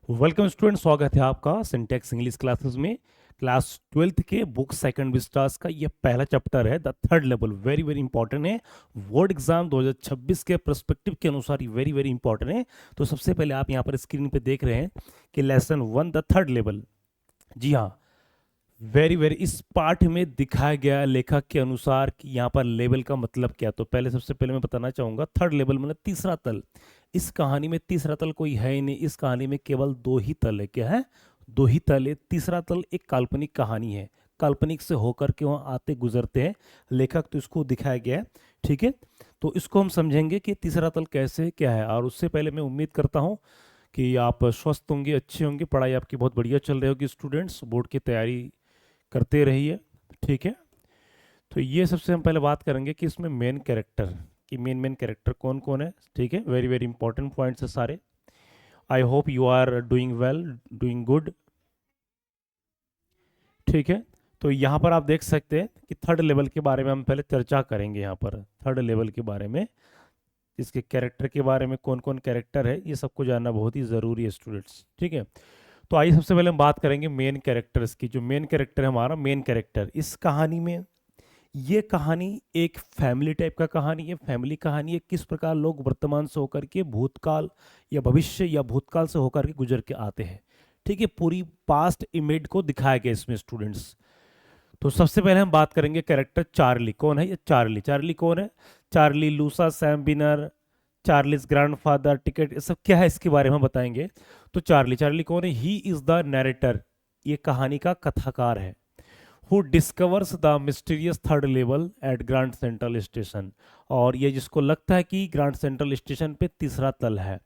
Welcome student, स्वागत है आपका सिंटेक्स इंग्लिश क्लासेस में। क्लास 12th के बुक सेकंड विस्टास का ये पहला चैप्टर है, the third level. Very very important है। बोर्ड एग्जाम 2026 के पर्सपेक्टिव के अनुसार ये वेरी वेरी इंपॉर्टेंट है। तो सबसे पहले आप यहाँ पर स्क्रीन पे देख रहे हैं कि लेसन 1 द थर्ड लेवल। जी हाँ, वेरी वेरी इस पाठ में दिखाया गया है लेखक के अनुसार कि यहाँ पर लेवल का मतलब क्या। तो पहले सबसे पहले मैं बताना चाहूंगा, थर्ड लेवल मतलब तीसरा तल। इस कहानी में तीसरा तल कोई है ही नहीं। इस कहानी में केवल दो ही तल है। क्या है? दो ही तल है। तीसरा तल एक काल्पनिक कहानी है, काल्पनिक से होकर के वहाँ आते गुजरते हैं लेखक, तो इसको दिखाया गया है। ठीक है, तो इसको हम समझेंगे कि तीसरा तल कैसे क्या है। और उससे पहले मैं उम्मीद करता हूँ कि आप स्वस्थ होंगे, अच्छे होंगे, पढ़ाई आपकी बहुत बढ़िया चल रही होगी। स्टूडेंट्स बोर्ड की तैयारी करते रहिए। ठीक है, तो ये सबसे हम पहले बात करेंगे कि इसमें मेन कैरेक्टर कि मेन मेन कैरेक्टर कौन कौन है। ठीक है, वेरी वेरी इंपॉर्टेंट पॉइंट्स है सारे। I hope you are doing well, doing good. ठीक है, तो यहाँ पर आप देख सकते हैं कि थर्ड लेवल के बारे में हम पहले चर्चा करेंगे। यहाँ पर थर्ड लेवल के बारे में, इसके कैरेक्टर के बारे में, कौन कौन कैरेक्टर है, ये सबको जानना बहुत ही ज़रूरी है स्टूडेंट्स। ठीक है, तो आइए सबसे पहले हम बात करेंगे मेन कैरेक्टर्स की। जो मेन कैरेक्टर है हमारा, मेन कैरेक्टर इस कहानी में, ये कहानी एक फैमिली टाइप का कहानी है। फैमिली कहानी है, किस प्रकार लोग वर्तमान से होकर के भूतकाल या भविष्य या भूतकाल से होकर के गुजर के आते हैं। ठीक है, पूरी पास्ट इमेज को दिखाया गया इसमें स्टूडेंट्स। तो सबसे पहले हम बात करेंगे कैरेक्टर चार्ली। कौन है ये चार्ली? चार्ली कौन है? Charlie Louisa, Sam Weiner, Charlie's grandfather, ticket, ये सब क्या है इसके बारे में हम बताएंगे। तो चार्ली, चार्ली कौन है? ही इज द नरेटर, ये कहानी का कथाकार है। Who discovers the mysterious third level at Grand Central station, और ये जिसको लगता है कि ग्रांड सेंट्रल स्टेशन पे तीसरा तल है।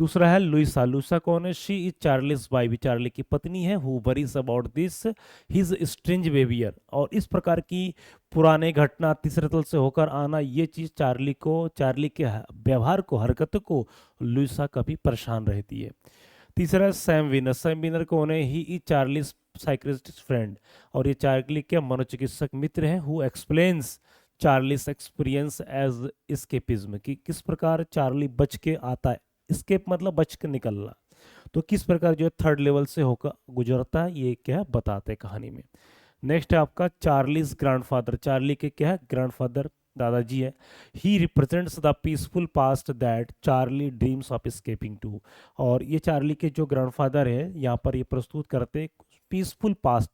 दूसरा है लुइसा। लुइसा कौन है? She is Charles wife, Charlie की पत्नी है। Who worries about this his strange behaviour, और इस प्रकार की पुराने घटना तीसरे तल से होकर आना, ये चीज चार्ली को, चार्ली के व्यवहार को, हरकत को लुइसा कभी परेशान रहती है। तीसरा है सैम विनर। सैम विनर कौन है? He is Charlie's psychiatrist friend, और ये चार्ली के मनोचिकित्सक मित्र हैं। Who explains Charlie's experience as escapism, कि किस प्रकार चार्ली बच के आता है। एस्केप मतलब बच के निकलना, तो किस प्रकार जो है थर्ड लेवल से होकर गुजरता है, ये क्या है बताते हैं कहानी में। नेक्स्ट है आपका चार्लीज ग्रैंडफादर। चार्ली के क्या है? ग्रैंडफादर, दादाजी है। He represents the peaceful past that Charlie dreams of escaping to, और ये चार्ली के जो ग्रैंडफादर है यहाँ पर ये प्रस्तुत करते पीसफुल पास्ट।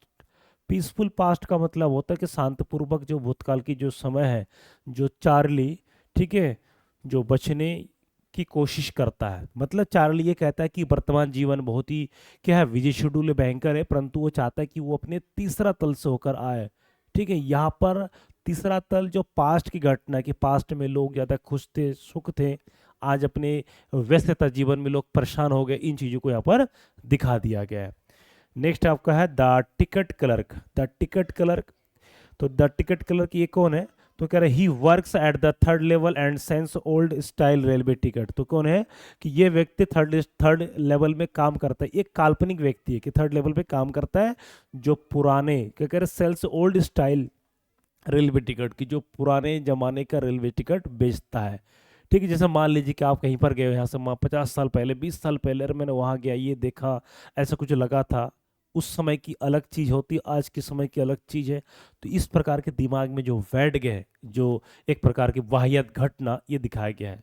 पीसफुल पास्ट का मतलब होता है कि शांतपूर्वक जो भूतकाल की जो समय है, जो चार्ली, ठीक है, जो बचने की कोशिश करता है। मतलब चार्ली ये कहता है कि वर्तमान जीवन बहुत ही क्या है, विजय शेड्यूल भयंकर है, परंतु वो चाहता है कि वो अपने तीसरा तल से होकर आए। ठीक है, यहाँ पर तीसरा तल जो पास्ट की घटना, कि पास्ट में लोग ज़्यादा खुश थे, सुख थे, आज अपने व्यस्तता जीवन में लोग परेशान हो गए, इन चीज़ों को यहाँ पर दिखा दिया गया है। नेक्स्ट आपका है the ticket clerk. The ticket clerk, तो द टिकट क्लर्क ये कौन है? तो कह रहे he works at the third level and sense old style railway ticket. तो कौन है कि ये व्यक्ति थर्ड थर्ड लेवल में काम करता है। एक काल्पनिक व्यक्ति है कि थर्ड लेवल पे काम करता है, जो पुराने क्या कह रहे sells old style railway ticket, की जो पुराने जमाने का रेलवे टिकट बेचता है। ठीक है, जैसे मान लीजिए कि आप कहीं पर गए हो, यहाँ से 50 साल पहले, 20 साल पहले, अरे मैंने वहाँ गया, ये देखा, ऐसा कुछ लगा था। उस समय की अलग चीज़ होती है, आज के समय की अलग चीज़ है। तो इस प्रकार के दिमाग में जो बैठ गए, जो एक प्रकार की वाहियात घटना, ये दिखाया गया है।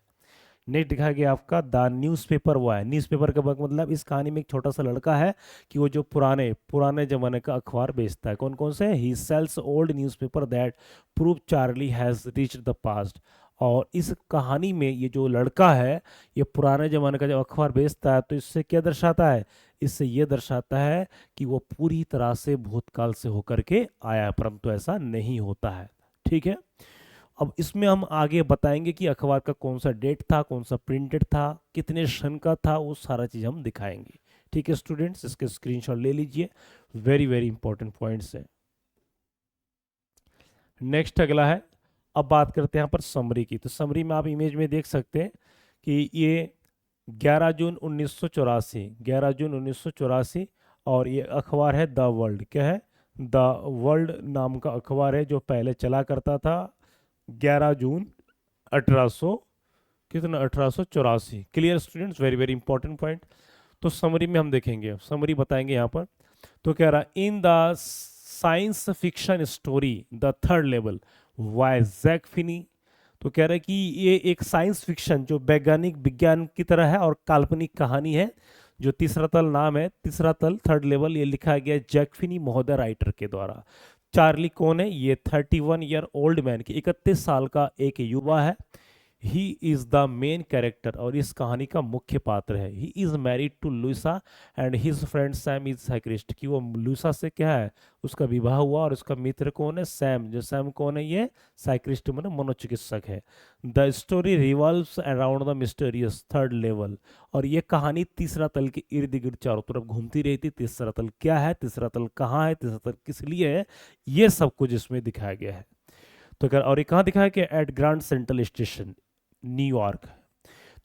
नेक्स्ट दिखाया गया आपका द न्यूज़पेपर। वो है न्यूज़पेपर का मतलब इस कहानी में एक छोटा सा लड़का है कि वो जो पुराने पुराने जमाने का अखबार बेचता है। कौन कौन से? He sells old newspaper that prove Charlie has reached the past. और इस कहानी में ये जो लड़का है, ये पुराने जमाने का जब अखबार बेचता है, तो इससे क्या दर्शाता है? इससे ये दर्शाता है कि वो पूरी तरह से भूतकाल से होकर के आया है, परंतु ऐसा नहीं होता है। ठीक है, अब इसमें हम आगे बताएंगे कि अखबार का कौन सा डेट था, कौन सा प्रिंटेड था, कितने सन का था, वो सारा चीज़ हम दिखाएंगे। ठीक है स्टूडेंट्स, इसके स्क्रीनशॉट ले लीजिए, वेरी वेरी इंपॉर्टेंट पॉइंट्स है। नेक्स्ट अगला है, अब बात करते हैं यहाँ पर समरी की। तो समरी में आप इमेज में देख सकते हैं कि ये 11 जून 1984, 11 जून 1984, और ये अखबार है द वर्ल्ड। क्या है? द वर्ल्ड नाम का अखबार है, जो पहले चला करता था 11 जून 1800 कितना 1884। Clear students, very very important point. तो समरी में हम देखेंगे, समरी बताएंगे यहाँ पर। तो कह रहा in the science fiction story the third level by Jack Finney. तो कह रहा है कि ये एक साइंस फिक्शन जो वैज्ञानिक विज्ञान की तरह है और काल्पनिक कहानी है। जो तीसरा तल नाम है, तीसरा तल थर्ड लेवल, ये लिखा गया जैक फिनी महोदय राइटर के द्वारा। चार्ली कौन है? ये 31 ईयर ओल्ड मैन की 31 साल का एक युवा है। He is the main character, और इस कहानी का मुख्य पात्र है। He is married to Louisa and his friend Sam is psychiatrist, कि वो लुइसा से क्या है, उसका विवाह हुआ, और उसका मित्र कौन है? सैम। जो सैम कौन है? ये साइक्रिस्ट मतलब मनोचिकित्सक है। The story revolves around the mysterious third level, और ये कहानी तीसरा तल के इर्द गिर्द चारों तरफ घूमती रहती। तीसरा तल क्या है, तीसरा तल कहाँ है, तीसरा तल किस लिए है, ये सब कुछ इसमें दिखाया गया है। तो कह और ये कहाँ दिखाया गया? At Grand Central Station, New York.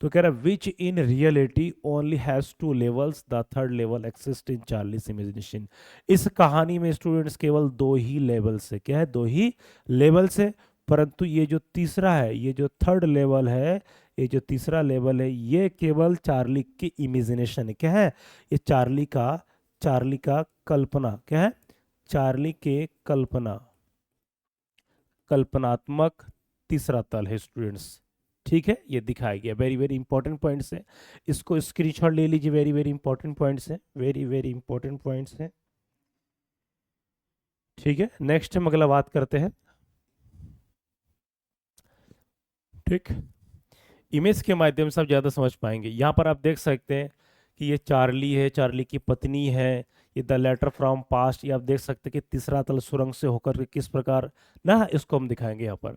तो कह रहा है which in reality only has two levels, the third level exist in Charlie's imagination. इस कहानी में स्टूडेंट्स केवल दो ही लेवल से, क्या है, दो ही लेवल से, परंतु ये जो तीसरा है, ये जो थर्ड लेवल है, ये जो तीसरा लेवल है, ये केवल चार्ली की इमेजिनेशन है। क्या है? ये चार्ली का कल्पना, क्या है, चार्ली के कल्पना, कल्पनात्मक तीसरा तल है स्टूडेंट्स। ठीक है, ये दिखाया गया। वेरी वेरी इंपॉर्टेंट पॉइंट्स है, इसको स्क्रीनशॉट ले लीजिए। वेरी वेरी इंपॉर्टेंट पॉइंट्स है, वेरी वेरी इंपॉर्टेंट पॉइंट्स है। ठीक है, नेक्स्ट हम अगला बात करते हैं। ठीक, इमेज के माध्यम से आप ज़्यादा समझ पाएंगे। यहाँ पर आप देख सकते हैं कि ये चार्ली है, चार्ली की पत्नी है, ये द लेटर फ्रॉम पास्ट। ये आप देख सकते हैं कि तीसरा तल सुरंग से होकर के किस प्रकार ना, इसको हम दिखाएंगे यहाँ पर।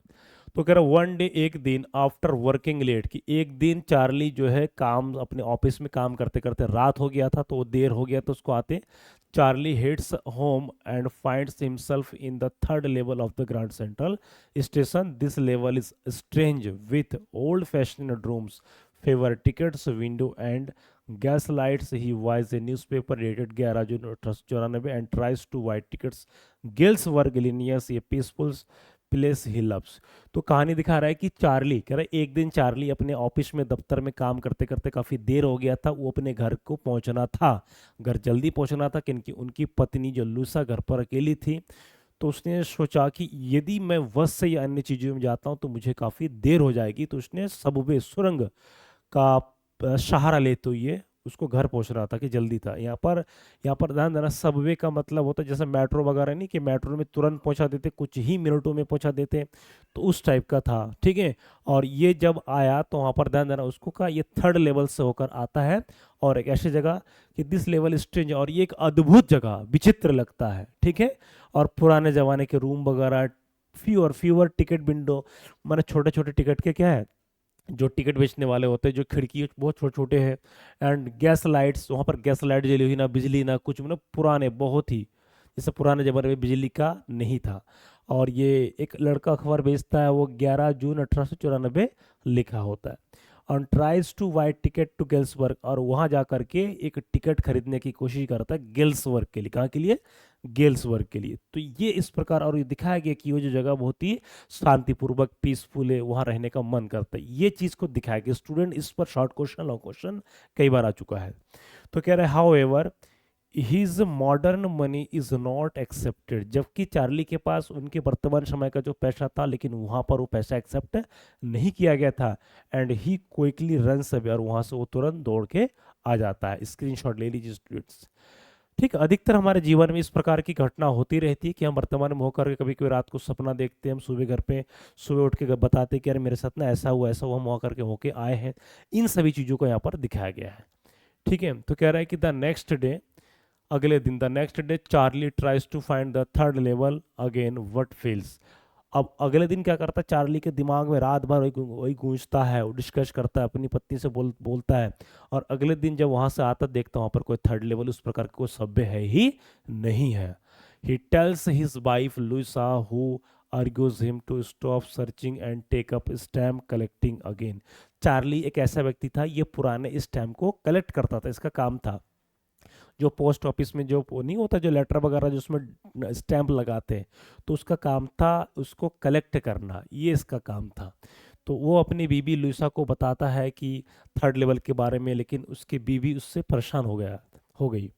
तो कह रहा वन डे, एक दिन, आफ्टर वर्किंग लेट, कि एक दिन चार्ली जो है काम, अपने ऑफिस में काम करते करते रात हो गया था, तो वो देर हो गया, तो उसको आते Charlie heads home and finds himself in the third level of the Grand Central Station. This level is strange with old fashioned rooms, fewer tickets, window and gas lights. He buys a newspaper dated 11 June 1894 and tries to wait tickets. Galesburg Illinois, a peaceful place he loves. तो कहानी दिखा रहा है कि Charlie, कह रहा है एक दिन चार्ली अपने ऑफिस में, दफ्तर में काम करते करते काफी देर हो गया था, वो अपने घर को पहुंचना था, घर जल्दी पहुंचना था, क्योंकि उनकी पत्नी जो लूसा घर पर अकेली थी। तो उसने सोचा कि यदि मैं बस से या अन्य चीजों में जाता हूं तो मुझे काफी देर हो जाएगी, तो उसने सबवे, सुरंग का सहारा लेते हुए उसको घर पहुंच रहा था, कि जल्दी था। यहाँ पर ध्यान देना, सबवे का मतलब होता है जैसे मेट्रो वगैरह, नहीं कि मेट्रो में तुरंत पहुंचा देते, कुछ ही मिनटों में पहुंचा देते, तो उस टाइप का था। ठीक है, और ये जब आया तो वहाँ पर ध्यान देना, उसको कहा ये थर्ड लेवल से होकर आता है, और एक ऐसी जगह कि दिस लेवल स्ट्रेंज, और ये एक अद्भुत जगह, विचित्र लगता है। ठीक है, और पुराने जमाने के रूम वगैरह, फ्यूअर टिकट विंडो, माने छोटे छोटे टिकट के क्या है, जो टिकट बेचने वाले होते हैं, जो खिड़की बहुत छोटे छोटे हैं, एंड गैस लाइट्स, वहाँ पर गैस लाइट जली हुई, ना बिजली ना कुछ, मतलब पुराने बहुत ही, जैसे पुराने जमाने में बिजली का नहीं था। और ये एक लड़का अखबार बेचता है, वो 11 जून 1894 लिखा होता है। और tries to buy ticket to Galesburg, और वहाँ जा करके एक टिकट खरीदने की कोशिश करता है गेल्सबर्ग के लिए। कहाँ के लिए? गेल्सबर्ग के लिए। तो ये इस प्रकार, और ये दिखाया गया कि वो जो जगह बहुत ही शांतिपूर्वक, पीसफुल है, वहाँ रहने का मन करता है, ये चीज़ को दिखाया गया। स्टूडेंट इस पर शॉर्ट क्वेश्चन, लॉन्ग क्वेश्चन कई बार आ चुका है। तो कह रहे हैं how ever his modern money is not accepted, जबकि चार्ली के पास उनके वर्तमान समय का जो पैसा था, लेकिन वहाँ पर वो पैसा एक्सेप्ट नहीं किया गया था। And he quickly runs away, और वहाँ से वो तुरंत दौड़ के आ जाता है। स्क्रीनशॉट ले लीजिए स्टूडेंट्स। ठीक है, अधिकतर हमारे जीवन में इस प्रकार की घटना होती रहती है कि हम वर्तमान में होकर के कभी कभी रात को सपना देखते हैं, हम सुबह घर पे सुबह उठ के बताते हैं कि यार मेरे साथ ना ऐसा हुआ, ऐसा हुआ, हम होकर के होके आए हैं। इन सभी चीज़ों को यहाँ पर दिखाया गया है। ठीक है, तो कह रहा है कि द नेक्स्ट डे, अगले दिन, the next day Charlie tries to find the third level again but fails. अब अगले दिन क्या करता है, चार्ली के दिमाग में रात भर वही गूंजता है, वो डिस्कस करता है, अपनी पत्नी से बोलता है। और अगले दिन जब वहां से आता, देखता वहां पर कोई थर्ड लेवल उस प्रकार का कोई सभ्य है ही नहीं है। He tells his wife Louisa, who argues him to stop searching and take up stamp collecting again। Charlie एक ऐसा व्यक्ति था, ये पुराने स्टैम्प को कलेक्ट करता था, इसका काम था। जो पोस्ट ऑफिस में जो नहीं होता, जो लेटर वगैरह जो उसमें स्टैंप लगाते हैं, तो उसका काम था उसको कलेक्ट करना, ये इसका काम था। तो वो अपनी बीबी लुइसा को बताता है कि थर्ड लेवल के बारे में, लेकिन उसकी बीबी उससे परेशान हो गई।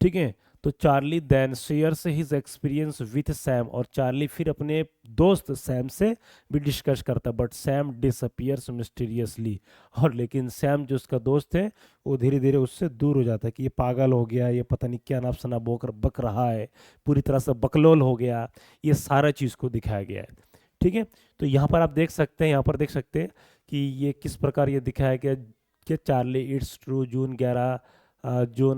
ठीक है। तो Charlie then shares his experience with Sam, और चार्ली फिर अपने दोस्त सैम से भी डिस्कस करता, बट सैम डिसअपियर्स मिस्टीरियसली। और लेकिन सैम जो उसका दोस्त है वो धीरे धीरे उससे दूर हो जाता है कि ये पागल हो गया, ये पता नहीं क्या नाप सना बक रहा है, पूरी तरह से बकलोल हो गया। ये सारा चीज़ को दिखाया गया है। ठीक है। तो यहाँ पर आप देख सकते हैं, यहाँ पर देख सकते हैं कि ये किस प्रकार ये दिखाया गया कि Charlie it's true June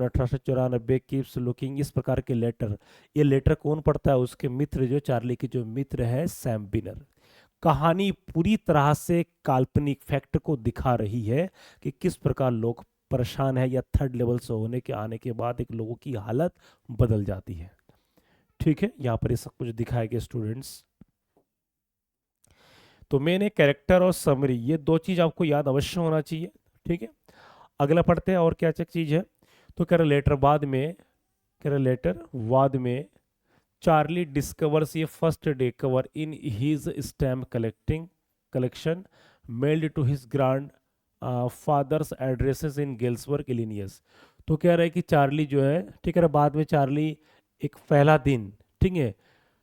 1894 keeps looking, इस प्रकार के लेटर। ये लेटर कौन पढ़ता है? उसके मित्र, जो चार्ली के जो मित्र है सैम बिनर। कहानी पूरी तरह से काल्पनिक फैक्ट को दिखा रही है कि किस प्रकार लोग परेशान है, या थर्ड लेवल से होने के आने के बाद एक लोगों की हालत बदल जाती है। ठीक है। यहाँ पर ये सब कुछ दिखाया गया स्टूडेंट्स। तो मैंने कैरेक्टर और समरी, ये दो चीज आपको याद अवश्य होना चाहिए। ठीक है। अगला पढ़ते हैं और क्या क्या चीज है। तो कह रहे लेटर बाद में चार्ली डिस्कवर्स ये first day cover in his stamp collection mailed to his grandfather's addresses in Galesburg Illinois. तो कह रहे हैं कि चार्ली जो है, ठीक है, बाद में चार्ली एक पहला दिन, ठीक है,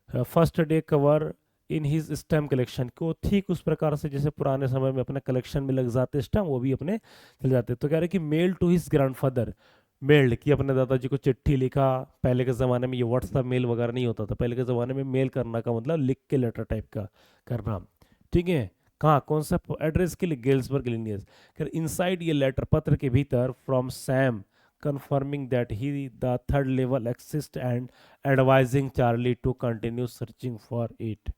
first day cover in his stamp collection को ठीक उस प्रकार से जैसे पुराने समय में अपने कलेक्शन में लग जाते स्टैम्प, वो भी अपने चले जाते। तो कह रहे कि mail to his grandfather, mailed कि अपने दादाजी को चिट्ठी लिखा। पहले के ज़माने में ये व्हाट्सएप मेल वगैरह नहीं होता था, पहले के ज़माने में मेल करना का मतलब लिख के लेटर टाइप का करना। ठीक है। कहाँ, कौन सा एड्रेस के लिए? गेल्सबर्ग इलिनियस। इनसाइड ये लेटर, पत्र के भीतर, from Sam confirming that he the third level exists and advising Charlie to continue searching for it।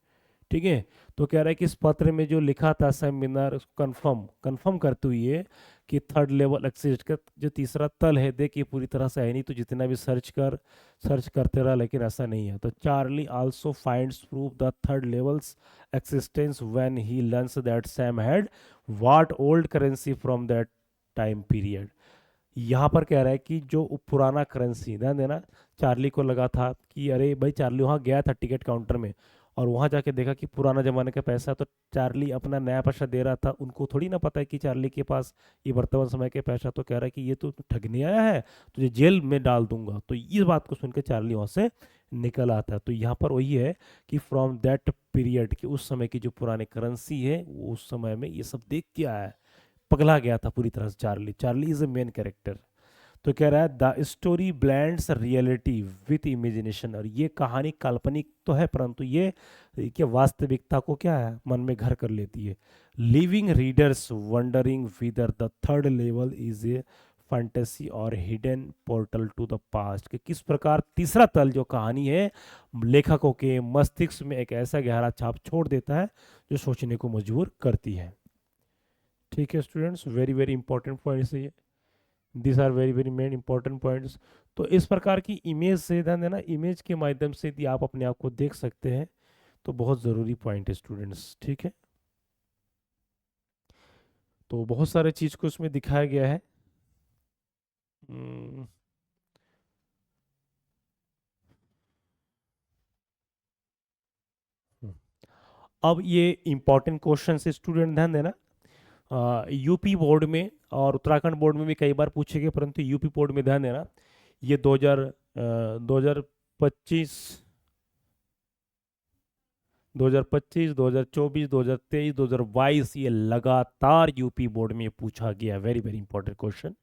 ठीक है। तो कह रहा है कि इस पत्र में जो लिखा था सेमिनार, कंफर्म करते हुए कि थर्ड लेवल एक्सिस्ट का जो तीसरा तल है, देखिए पूरी तरह से है नहीं, तो जितना भी सर्च करते रहा लेकिन ऐसा नहीं है। तो Charlie also finds proof the third levels existence when he learns that Sam had what old currency from that time period. यहाँ पर कह रहा है कि जो पुराना करेंसी, ध्यान देना, चार्ली को लगा था कि अरे भाई, चार्ली वहाँ गया था टिकट काउंटर में और वहाँ जाके देखा कि पुराना जमाने का पैसा, तो चार्ली अपना नया पैसा दे रहा था। उनको थोड़ी ना पता है कि चार्ली के पास ये वर्तमान समय के पैसा। तो कह रहा है कि ये तो ठगने आया है, तुझे जेल में डाल दूंगा। तो इस बात को सुनकर चार्ली वहाँ से निकल आता है। तो यहाँ पर वही है कि फ्रॉम दैट पीरियड, कि उस समय की जो पुरानी करेंसी है, वो उस समय में ये सब देख के आया है, पगला गया था पूरी तरह से Charlie is a main character. तो कह रहा है the story blends reality with imagination, और ये कहानी काल्पनिक तो है परंतु ये क्या वास्तविकता को क्या है, मन में घर कर लेती है। Leaving readers wondering whether the third level is a fantasy or hidden portal to the past, कि किस प्रकार तीसरा तल जो कहानी है लेखकों के मस्तिष्क में एक ऐसा गहरा छाप छोड़ देता है जो सोचने को मजबूर करती है। ठीक है students, very very important points है ये, this are very very main important points. तो इस प्रकार की इमेज से, ध्यान देना, इमेज के माध्यम से यदि आप अपने आप को देख सकते हैं तो बहुत ज़रूरी पॉइंट है स्टूडेंट्स। ठीक है। तो बहुत सारे चीज़ को उसमें दिखाया गया है। हम्म, अब ये इंपॉर्टेंट क्वेश्चन से स्टूडेंट ध्यान देना, यूपी बोर्ड में और उत्तराखंड बोर्ड में भी कई बार पूछे गए, परंतु यूपी बोर्ड में ध्यान देना, ये 2025 2025, 2024, 2023, 2022 ये लगातार यूपी बोर्ड में पूछा गया। Very very important question.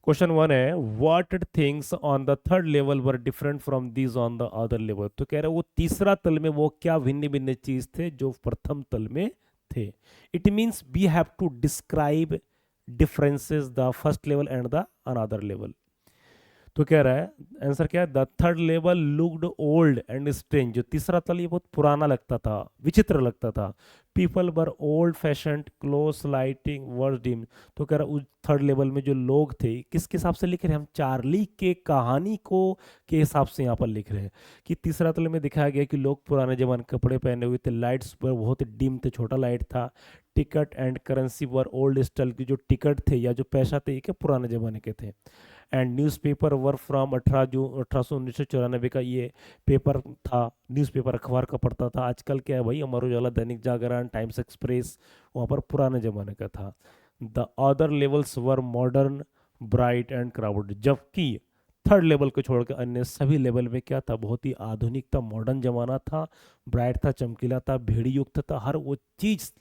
Question one है, what things on the third level were different from these on the other level. तो कह रहे वो तीसरा तल में वो क्या भिन्न भिन्न चीज थे जो प्रथम तल में थे। It means we have to describe differences the first level and the another level. तो कह रहा है आंसर क्या है, the third level looked old and strange, जो तीसरा तल ये बहुत पुराना लगता था, विचित्र लगता था। People were old fashioned, clothes lighting were dim. तो कह रहा उस थर्ड लेवल में जो लोग थे, किसके हिसाब से लिख रहे हैं हम, चार्ली के कहानी को के हिसाब से यहाँ पर लिख रहे हैं कि तीसरा तल में दिखाया गया कि लोग पुराने जमाने कपड़े पहने हुए थे, लाइट्स पर बहुत डिम थे, छोटा लाइट था। Ticket and currency were old style की, जो टिकट थे या जो पैसा थे ये क्या पुराने जमाने के थे। एंड न्यूज़पेपर वर फ्रॉम 18 जून 1994 का ये पेपर था, न्यूज़पेपर अखबार का पढ़ता था। आजकल क्या है भाई, अमर उजाला, दैनिक जागरण, टाइम्स एक्सप्रेस, वहाँ पर पुराने ज़माने का था। The other levels were modern, bright and crowded, जबकि थर्ड लेवल को छोड़कर अन्य सभी लेवल में क्या था, बहुत ही आधुनिक था, मॉडर्न जमाना था, ब्राइट था, चमकीला था, भीड़ युक्त था, हर वो चीज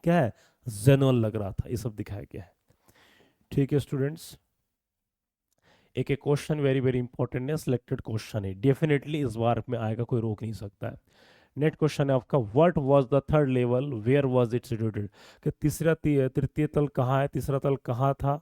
क्या है, जेनुअन लग रहा था। ये सब दिखाया गया है। ठीक है स्टूडेंट्स, एक एक क्वेश्चन वेरी वेरी इंपॉर्टेंट है, सिलेक्टेड क्वेश्चन है, डेफिनेटली इस बार में आएगा, कोई रोक नहीं सकता है। नेक्स्ट क्वेश्चन है आपका, what was the third level, where was it situated, कि तृतीय तल कहाँ है, तीसरा तल कहाँ था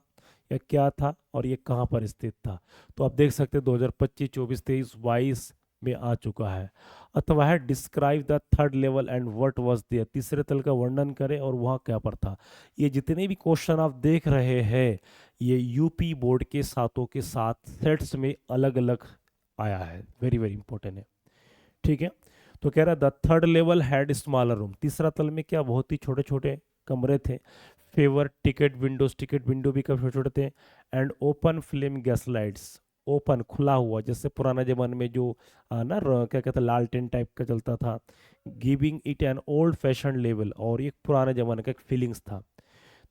या क्या था, और ये कहाँ पर स्थित था। तो आप देख सकते हैं 2025, 24, 23, 22 में आ चुका है। अथवा है describe the third level and what was there, तीसरे तल का वर्णन करें और वहाँ क्या पर था। ये जितने भी क्वेश्चन आप देख रहे हैं, ये यूपी बोर्ड के सातों के साथ सेट्स में अलग अलग आया है, वेरी वेरी इंपॉर्टेंट है। ठीक है, तो कह रहा है the third level had smaller room, तीसरा तल में क्या बहुत ही छोटे छोटे कमरे थे। फेवर टिकट विंडो भी काफी छोटे छोटे थे। And open flame gas lights, open खुला हुआ, जैसे पुराना जमाने में जो क्या कहते हैं, लालटेन टाइप का चलता था। Giving it an old fashion level, और ये पुराने जमाने का एक फीलिंग्स था।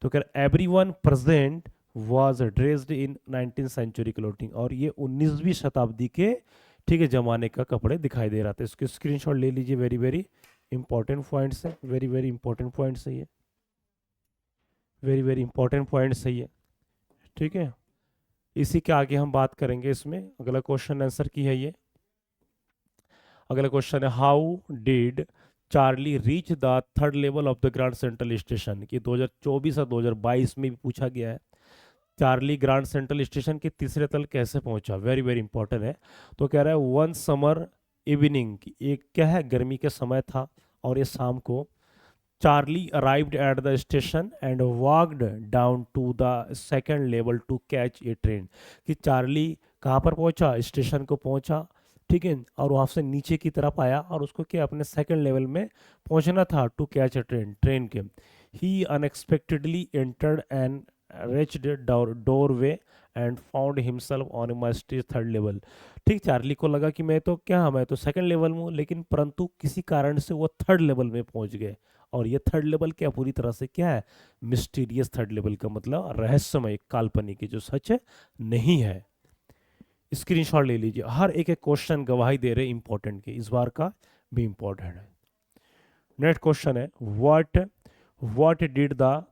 तो कह रहा every one present was dressed in 19th century clothing, और ये 19वीं शताब्दी के ठीक है जमाने का कपड़े दिखाई दे रहा था। इसके स्क्रीनशॉट ले लीजिए, वेरी वेरी इंपॉर्टेंट पॉइंट्स है, वेरी वेरी इंपॉर्टेंट पॉइंट्स है ये, वेरी वेरी इंपॉर्टेंट पॉइंट्स है ये। ठीक है, इसी के आगे हम बात करेंगे इसमें, अगला क्वेश्चन आंसर की है ये। अगला क्वेश्चन है, how did Charlie reach the third level of the grand Central station, कि 2024 और 2022 में भी पूछा गया है, चार्ली ग्रांड सेंट्रल स्टेशन के तीसरे तल कैसे पहुंचा, वेरी वेरी इंपॉर्टेंट है। तो कह रहा है वन समर इवनिंग, एक क्या है, गर्मी के समय था और ये शाम को, Charlie arrived at the station and walked down to the second level to catch a train, कि चार्ली कहाँ पर पहुंचा, स्टेशन को पहुंचा, ठीक है, और वहां से नीचे की तरफ आया और उसको क्या अपने सेकंड लेवल में पहुंचना था, to catch a train, train के। He unexpectedly entered and reached doorway and found himself on a mysterious third level। ठीक, चार्ली को लगा कि मैं तो सेकंड लेवल में हूँ, लेकिन परंतु किसी कारण से वो थर्ड लेवल में पहुंच गए। और ये थर्ड लेवल क्या पूरी तरह से क्या है, मिस्टीरियस थर्ड लेवल का मतलब रहस्यमय, काल्पनिक, जो सच नहीं है। स्क्रीनशॉट ले लीजिए, हर एक एक क्वेश्चन गवाही दे रहे इंपॉर्टेंट के, इस बार का भी इंपॉर्टेंट है। नेक्स्ट क्वेश्चन है, what did the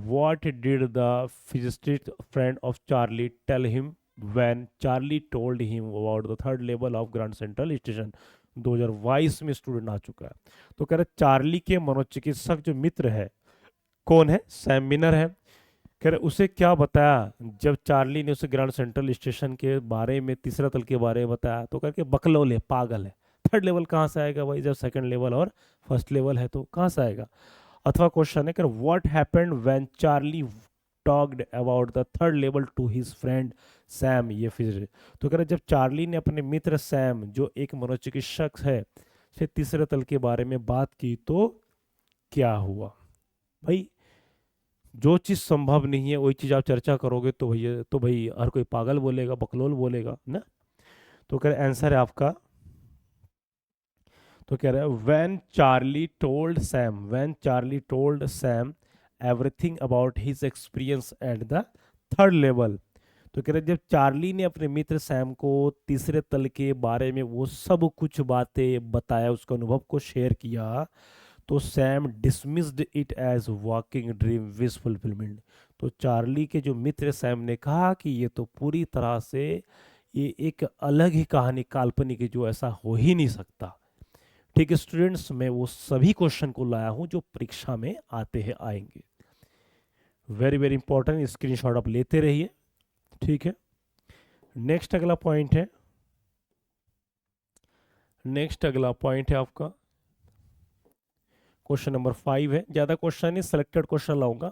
What did the physicist friend of Charlie tell him when Charlie told him about the third level of Grand Central Station? 2022 में स्टूडेंट आ चुका है। तो कह रहे चार्ली के मनोचिकित्सक जो मित्र है, कौन है, सैम मिनर है। कह रहे उसे क्या बताया जब चार्ली ने उसे ग्रैंड सेंट्रल स्टेशन के बारे में, तीसरा तल के बारे में बताया, तो करके बकलौल है, पागल है, थर्ड लेवल कहाँ से आएगा भाई, जब सेकंड लेवल और फर्स्ट लेवल है तो कहाँ से आएगा। अथवा क्वेश्चन है कि what happened when Charlie talked about the third level to his friend Sam, ये फिर, तो कह रहे जब चार्ली ने अपने मित्र सैम, जो एक मनोचिकित्सक है, से तीसरे तल के बारे में बात की तो क्या हुआ। भाई जो चीज़ संभव नहीं है वही चीज़ आप चर्चा करोगे तो भाई हर कोई पागल बोलेगा, बकलोल बोलेगा ना। तो कह रहे आंसर है आपका, तो कह रहा है when Charlie told Sam everything about his experience at the third level, तो कह रहे जब चार्ली ने अपने मित्र सैम को तीसरे तल के बारे में वो सब कुछ बातें बताया, उसका अनुभव को शेयर किया, तो Sam dismissed it as walking dream wish fulfilment. तो चार्ली के जो मित्र सैम ने कहा कि ये तो पूरी तरह से ये एक अलग ही कहानी, काल्पनिक है, जो ऐसा हो ही नहीं सकता। ठीक है स्टूडेंट्स, मैं वो सभी क्वेश्चन को लाया हूं जो परीक्षा में आते हैं, आएंगे, वेरी वेरी इंपॉर्टेंट, स्क्रीनशॉट आप लेते रहिए। ठीक है, नेक्स्ट अगला पॉइंट है आपका क्वेश्चन नंबर 5 है, ज्यादा क्वेश्चन नहीं, सिलेक्टेड क्वेश्चन लाऊंगा।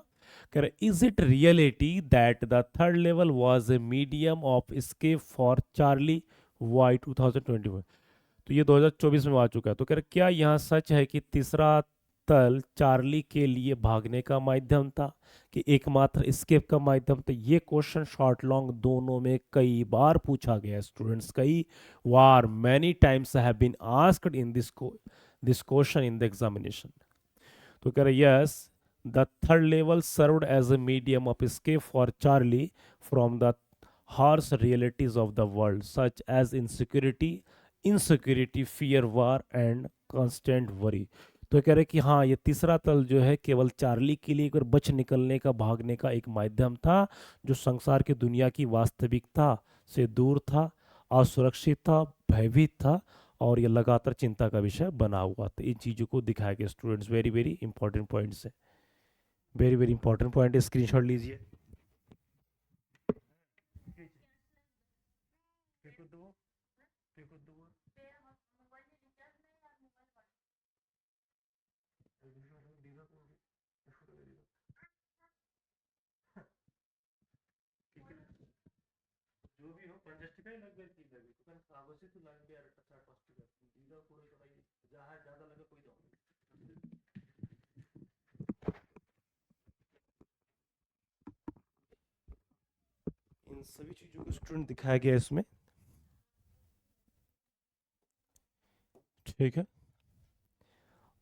कह रहे is it reality that the third level was a medium of escape for Charlie by 2021, तो ये 2024 में आ चुका है। तो कह रहे क्या यहाँ सच है कि तीसरा तल चार्ली के लिए भागने का माध्यम था कि एकमात्र एस्केप का माध्यम था? ये क्वेश्चन शॉर्ट लॉन्ग दोनों में कई बार पूछा गया स्टूडेंट्स, कई बार, many times have been asked in this question in the examination. तो कह रहे yes, the third level served as a medium of escape for Charlie from the harsh realities of the world such as insecurity, fear, war and constant worry। तो कह रहे कि हाँ, ये तीसरा तल जो है केवल चार्ली के लिए एक बच निकलने का, भागने का एक माध्यम था, जो संसार की दुनिया की वास्तविकता से दूर था, असुरक्षित था, भयभीत था और ये लगातार चिंता का विषय बना हुआ था। इन चीज़ों को दिखाया गया students, very very important points है, वेरी वेरी इंपॉर्टेंट पॉइंट है, स्क्रीनशॉट लीजिए। जो भी हो पंजस्टिका ही लग गई थी लगी तो कन कागज से लग गया अच्छा पास्टिका दीदा पूरे तो भाई जहां ज्यादा लगे कोई दो। इन सभी चीजों को स्टूडेंट दिखाया गया इसमें, ठीक है।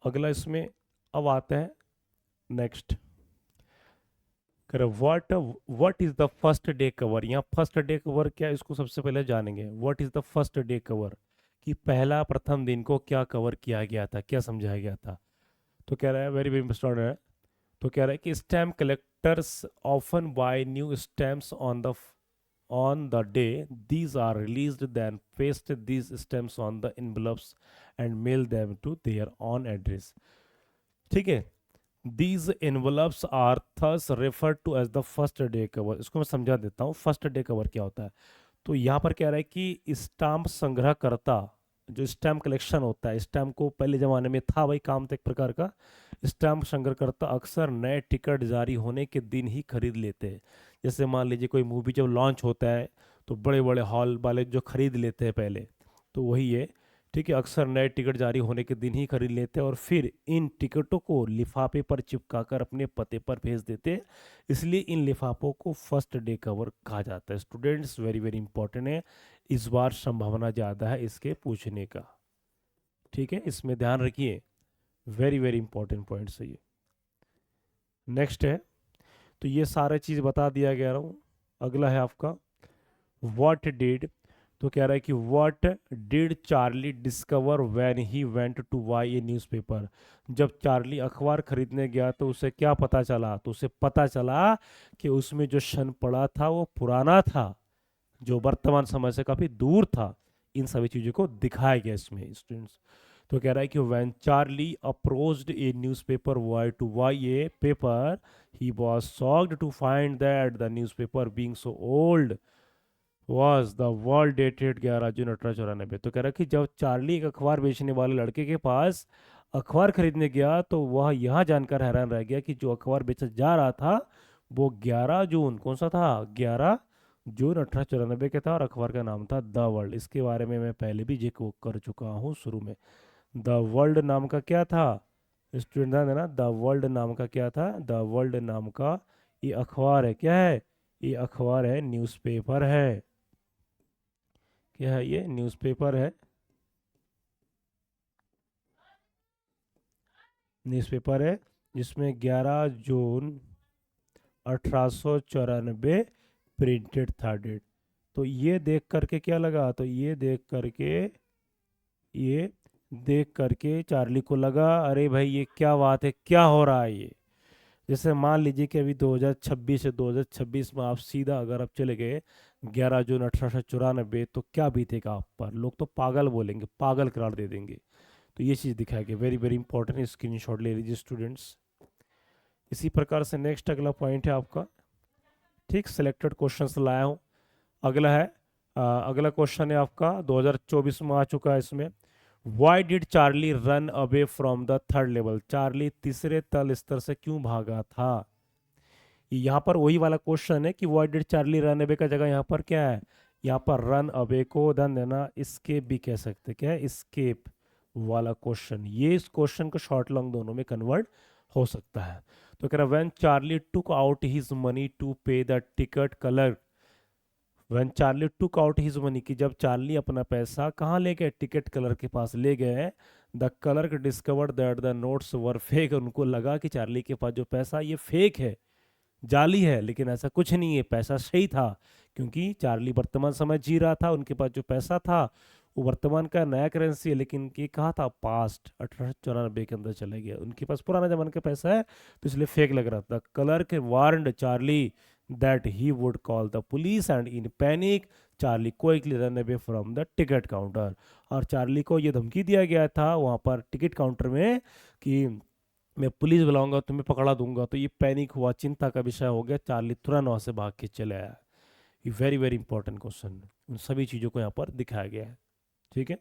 अगला इसमें अब आता है नेक्स्ट, करो what is the first day cover. यहाँ फर्स्ट डे कवर क्या है, इसको सबसे पहले जानेंगे। What is the first day cover, कि पहला प्रथम दिन को क्या कवर किया गया था, क्या समझाया गया था। तो कह रहा है वेरी वेरी इंपॉर्टेंट है। तो कह रहा है कि stamp collectors often buy new stamps on the day these are released, then paste these stamps on the envelopes and mail them to their own address। ठीक है, these envelopes are thus referred to as the first day cover। इसको मैं समझा देता हूँ first day cover क्या होता है। तो यहाँ पर कह रहा है कि स्टाम्प संग्रहकर्ता, जो स्टैम्प कलेक्शन होता है, स्टैम्प को पहले ज़माने में था भाई काम, तो एक प्रकार का स्टैम्प संग्रहकर्ता अक्सर नए टिकट जारी होने के दिन ही खरीद लेते हैं। जैसे मान लीजिए कोई मूवी जब लॉन्च होता है तो बड़े बड़े हॉल वाले जो खरीद लेते हैं पहले, तो वही है, ठीक है। अक्सर नए टिकट जारी होने के दिन ही खरीद लेते हैं और फिर इन टिकटों को लिफाफे पर चिपकाकर अपने पते पर भेज देते हैं, इसलिए इन लिफाफों को फर्स्ट डे कवर कहा जाता है। स्टूडेंट्स वेरी वेरी इंपॉर्टेंट है, इस बार संभावना ज़्यादा है इसके पूछने का, ठीक है, इसमें ध्यान रखिए, वेरी वेरी इंपॉर्टेंट पॉइंट्स है ये। नेक्स्ट है, तो ये सारा चीज़ बता दिया गया हूँ। अगला है आपका व्हाट डिड। तो कह रहा है कि what did Charlie discover when he went to buy a newspaper. जब चार्ली अखबार खरीदने गया तो उसे क्या पता चला, तो उसे पता चला कि उसमें जो शन पड़ा था वो पुराना था, जो वर्तमान समय से काफ़ी दूर था। इन सभी चीज़ों को दिखाया गया इसमें स्टूडेंट्स। तो कह रहा है कि when Charlie approached a newspaper boy to buy a paper, he was shocked to find that the newspaper being so old was the world dated 11 June 1894। तो कह रहा है कि जब चार्ली एक अखबार बेचने वाले लड़के के पास अखबार खरीदने गया तो वह यह जानकर हैरान रह गया कि जो अखबार बेचा जा रहा था वो 11 जून, कौन सा था, 11 जून 1894 के था, और अखबार का नाम था द वर्ल्ड। इसके बारे में मैं पहले भी जिक्र कर चुका हूँ शुरू में। द वर्ल्ड नाम का क्या था स्टूडेंट, ध्यान देना, द वर्ल्ड नाम का क्या था, द वर्ल्ड नाम का ये अखबार है, क्या है, ये अखबार है, न्यूज़पेपर है, क्या है ये, न्यूज़पेपर है, न्यूज़पेपर है, जिसमें 11 जून 1894 प्रिंटेड था डेट। तो ये देख करके क्या लगा, तो ये देख करके चार्ली को लगा अरे भाई ये क्या बात है, क्या हो रहा है ये। जैसे मान लीजिए कि अभी 2026 है, 2026 में आप सीधा अगर आप चले गए 11 जून 1894, तो क्या बीतेगा आप पर, लोग तो पागल बोलेंगे, पागल करार दे देंगे। तो ये चीज़ दिखाया गया, वेरी वेरी इंपॉर्टेंट, स्क्रीनशॉट ले लीजिए स्टूडेंट्स। इसी प्रकार से नेक्स्ट अगला पॉइंट है आपका, ठीक, सिलेक्टेड क्वेश्चंस लाया हूँ। अगला है अगला क्वेश्चन है आपका 2024 में आ चुका है इसमें। Why did Charlie run away from the third level. Charlie तीसरे तल स्तर से क्यों भागा था। यहाँ पर वही वाला क्वेश्चन है कि why did Charlie run away का जगह यहाँ पर क्या है, यहाँ पर रन अवे को ध्यान देना स्केप भी कह सकते, क्या है, स्केप, वाला क्वेश्चन, ये इस क्वेश्चन को शॉर्ट लॉन्ग दोनों में कन्वर्ट हो सकता है। तो कह रहा when Charlie took out his money to pay the ticket clerk, when Charlie took out his money, कि जब चार्ली अपना पैसा कहाँ ले गए, टिकट कलर के पास ले गए, the colour discovered that the notes were fake, उनको लगा कि चार्ली के पास जो पैसा ये फेक है, जाली है, लेकिन ऐसा कुछ नहीं है, पैसा सही था, क्योंकि चार्ली वर्तमान समय जी रहा था, उनके पास जो पैसा था वो वर्तमान का नया करेंसी है, लेकिन ये कहा था पास्ट 1894 के अंदर चले गया, उनके पास पुराना जमाने का पैसा है, तो इसलिए फेक लग रहा था। कलर के warned Charlie that he would call the police and in panic Charlie quickly ran away from the ticket counter, और चार्ली को ये धमकी दिया गया था वहां पर टिकट काउंटर में कि मैं पुलिस बुलाऊंगा, तुम्हें पकड़ा दूंगा, तो ये पैनिक हुआ, चिंता का विषय हो गया, चार्ली तुरंत वहां से भाग के चले आया। ये वेरी वेरी इंपॉर्टेंट क्वेश्चन, उन सभी चीजों को यहाँ पर दिखाया गया है। ठीक है,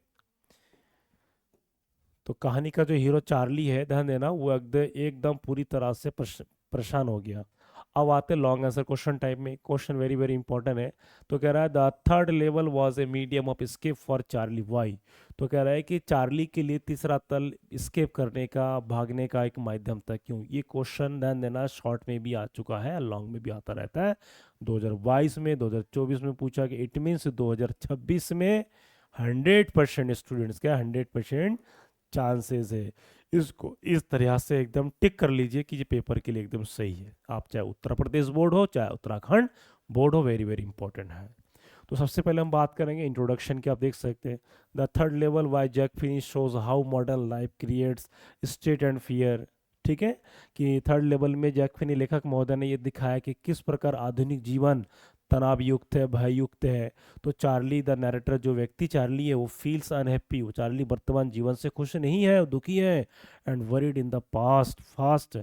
तो कहानी का जो हीरो चार्ली है, ध्यान देना, वो एकदम पूरी तरह से परेशान हो गया। अब आते लॉन्ग आंसर क्वेश्चन टाइप में, क्वेश्चन वेरी वेरी इंपॉर्टेंट है। तो कह रहा है the third level was a medium of escape for Charlie, why, तो कह रहा है कि चार्ली के लिए तीसरा तल स्केप करने का, भागने का एक माध्यम था, क्यों? ये क्वेश्चन ध्यान देना शॉर्ट में भी आ चुका है, लॉन्ग में भी आता रहता है। 2022 में, 2024 में पूछा कि इट मीन्स 2026 में 100% स्टूडेंट्स क्या 100% चांसेस है। इसको इस तरह से एकदम टिक कर लीजिए कि ये पेपर के लिए एकदम सही है, आप चाहे उत्तर प्रदेश बोर्ड हो चाहे उत्तराखंड बोर्ड हो, वेरी वेरी इंपॉर्टेंट है। तो सबसे पहले हम बात करेंगे इंट्रोडक्शन की, आप देख सकते हैं the third level by Jack Finney's shows how modern life creates stress and fear. ठीक है, कि थर्ड लेवल में जैक फिनी लेखक महोदय ने ये दिखाया कि किस प्रकार आधुनिक जीवन तनाव युक्त है, भय युक्त है। तो चार्ली द नैरेटर, जो व्यक्ति चार्ली है, वो फील्स अनहैप्पी, वो चार्ली वर्तमान जीवन से खुश नहीं है, वो दुखी है, and worried in the past fast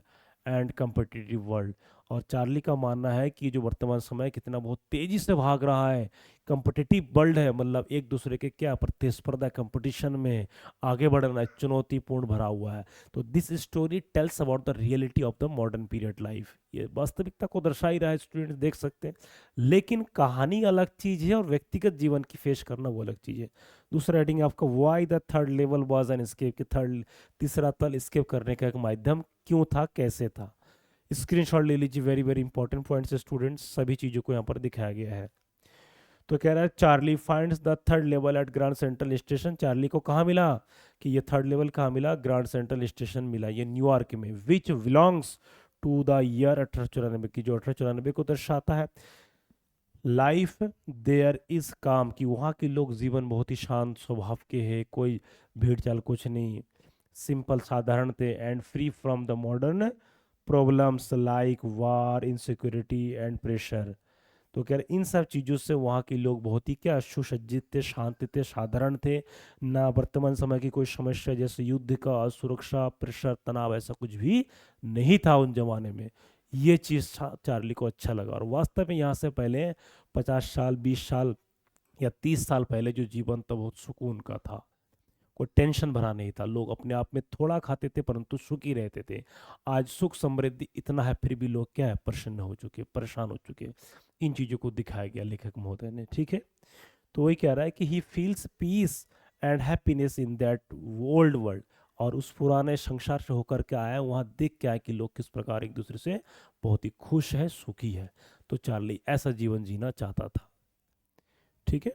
and competitive world. और चार्ली का मानना है कि जो वर्तमान समय कितना बहुत तेजी से भाग रहा है, कम्पिटिटिव वर्ल्ड है, मतलब एक दूसरे के क्या प्रतिस्पर्धा, कंपटीशन में आगे बढ़ना, चुनौतीपूर्ण भरा हुआ है। तो this story tells about the reality of the modern period life, ये वास्तविकता को दर्शा ही रहा है, स्टूडेंट्स देख सकते हैं। लेकिन कहानी अलग चीज है और व्यक्तिगत जीवन की फेस करना वो अलग चीज है। दूसरा हेडिंग आपका why the third level was an escape, कि थर्ड तीसरा तल एस्केप करने का एक माध्यम क्यों था, कैसे था। स्क्रीनशॉट ले लीजिए, very very important points students, सभी चीजों को यहाँ पर दिखाया गया है। तो कह रहा है Charlie finds the third level at Grand Central station, Charlie को कहाँ मिला, कि ये थर्ड लेवल कहाँ मिला, ग्रांड सेंट्रल स्टेशन मिला, ये न्यूयॉर्क में, which belongs to the year 1894, की जो 1894 को दर्शाता है। लाइफ देयर इज काम, कि वहाँ के लोग जीवन बहुत ही शांत स्वभाव के है, कोई भीड़ चाल कुछ नहीं, सिंपल साधारण थे, and free from the modern problems like war insecurity and pressure. तो कह रहे इन सब चीज़ों से वहाँ के लोग बहुत ही क्या सुसज्जित थे, शांत थे, साधारण थे, ना वर्तमान समय की कोई समस्या जैसे युद्ध का, असुरक्षा, प्रेशर, तनाव, ऐसा कुछ भी नहीं था उन जमाने में। ये चीज़ चार्ली को अच्छा लगा, और वास्तव में यहाँ से पहले 50 साल, 20 साल या 30 साल पहले जो जीवन था बहुत सुकून का था, कोई टेंशन भरा नहीं था, लोग अपने आप में थोड़ा खाते थे परंतु सुखी रहते थे। आज सुख समृद्धि इतना है फिर भी लोग क्या है, प्रसन्न हो चुके, परेशान हो चुके। इन चीजों को दिखाया गया लेखक महोदय ने। ठीक है, तो वही कह रहा है कि he feels peace and happiness in that old world, और उस पुराने संसार से होकर के आया, वहां देख के आया कि लोग किस प्रकार एक दूसरे से बहुत ही खुश है, सुखी है। तो चार्ली ऐसा जीवन जीना चाहता था। ठीक है,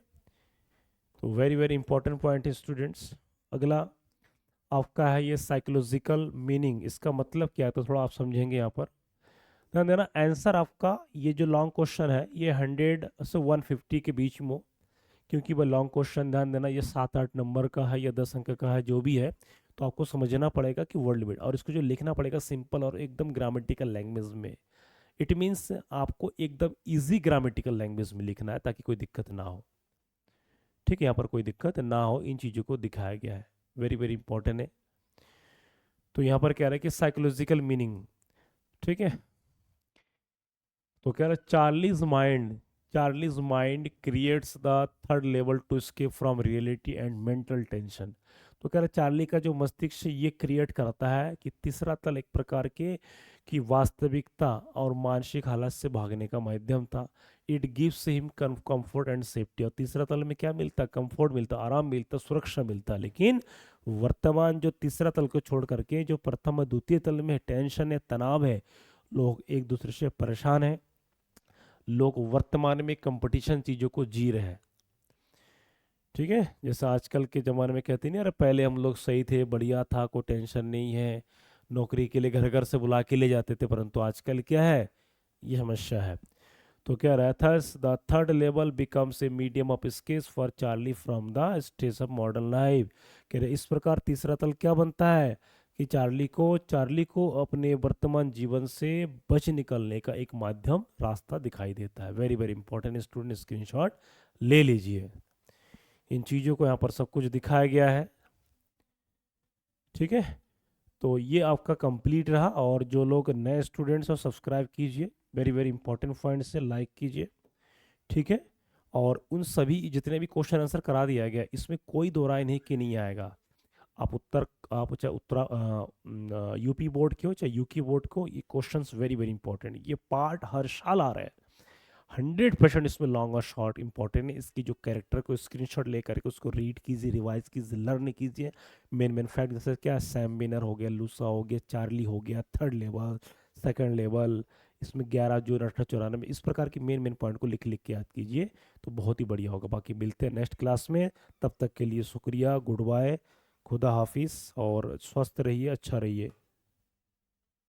तो वेरी वेरी इंपॉर्टेंट पॉइंट है स्टूडेंट्स। अगला आपका है ये साइकोलॉजिकल मीनिंग, इसका मतलब क्या है, तो थोड़ा आप समझेंगे यहाँ पर। ध्यान देना, आंसर आपका ये जो लॉन्ग क्वेश्चन है ये 100 से 150 के बीच में हो, क्योंकि वह लॉन्ग क्वेश्चन, ध्यान देना, ये 7-8 नंबर का है या 10 अंक का है, जो भी है, तो आपको समझना पड़ेगा कि वर्ड लिमिट, और इसको जो लिखना पड़ेगा सिंपल और एकदम ग्रामेटिकल लैंग्वेज में। इट मीन्स आपको एकदम इजी ग्रामेटिकल लैंग्वेज में लिखना है ताकि कोई दिक्कत ना हो। ठीक है, यहाँ पर कोई दिक्कत ना हो, इन चीज़ों को दिखाया गया है, वेरी वेरी इंपॉर्टेंट है। तो यहाँ पर कह रहा है कि साइकोलॉजिकल मीनिंग, ठीक है, तो कह रहा है Charlie's mind creates the third level to escape from reality and mental tension. तो कह रहे चार्ली का जो मस्तिष्क ये क्रिएट करता है कि तीसरा तल एक प्रकार के की वास्तविकता और मानसिक हालत से भागने का माध्यम था। It gives him comfort and safety. और तीसरा तल में क्या मिलता? कंफर्ट मिलता, आराम मिलता, सुरक्षा मिलता। लेकिन वर्तमान जो तीसरा तल को छोड़ करके जो प्रथम और द्वितीय तल में टेंशन है, तनाव है, लोग एक दूसरे से परेशान हैं, लोग वर्तमान में कंपटीशन चीजों को जी रहे हैं। ठीक है, जैसे आजकल के ज़माने में कहते नहीं, अरे पहले हम लोग सही थे, बढ़िया था, कोई टेंशन नहीं है, नौकरी के लिए घर घर से बुला के ले जाते थे, परंतु आजकल क्या है, ये समस्या है। तो क्या रहता है, the third level becomes a medium of escape for Charlie from the stress of modern life. कह रहे इस प्रकार तीसरा तल क्या बनता है कि चार्ली को अपने वर्तमान जीवन से बच निकलने का एक माध्यम, रास्ता दिखाई देता है। Very very important student, screenshot ले लीजिए। इन चीज़ों को यहाँ पर सब कुछ दिखाया गया है। ठीक है, तो ये आपका कंप्लीट रहा। और जो लोग नए स्टूडेंट्स हैं सब्सक्राइब कीजिए, वेरी वेरी इंपॉर्टेंट पॉइंट से लाइक कीजिए। ठीक है, और उन सभी जितने भी क्वेश्चन आंसर करा दिया गया, इसमें कोई दो राय नहीं कि नहीं आएगा। आप चाहे यूपी बोर्ड के हो चाहे यूकी बोर्ड को, ये क्वेश्चंस वेरी वेरी इंपॉर्टेंट, ये पार्ट हर साल आ रहा है। 100% इसमें लॉन्ग और शॉर्ट इंपॉर्टेंट है। इसकी जो कैरेक्टर को स्क्रीनशॉट लेकर के उसको रीड कीजिए, रिवाइज कीजिए, लर्न कीजिए। मेन मेन फैक्ट जैसे क्या, सैम बिनर हो गया, लूसा हो गया, चार्ली हो गया, थर्ड लेवल, सेकंड लेवल, इसमें 11 जून 1894, इस प्रकार की मेन मेन पॉइंट को लिख लिख के याद कीजिए, तो बहुत ही बढ़िया होगा। बाकी मिलते हैं नेक्स्ट क्लास में, तब तक के लिए शुक्रिया, गुड बाय, खुदा हाफिज़, और स्वस्थ रहिए, अच्छा रहिए।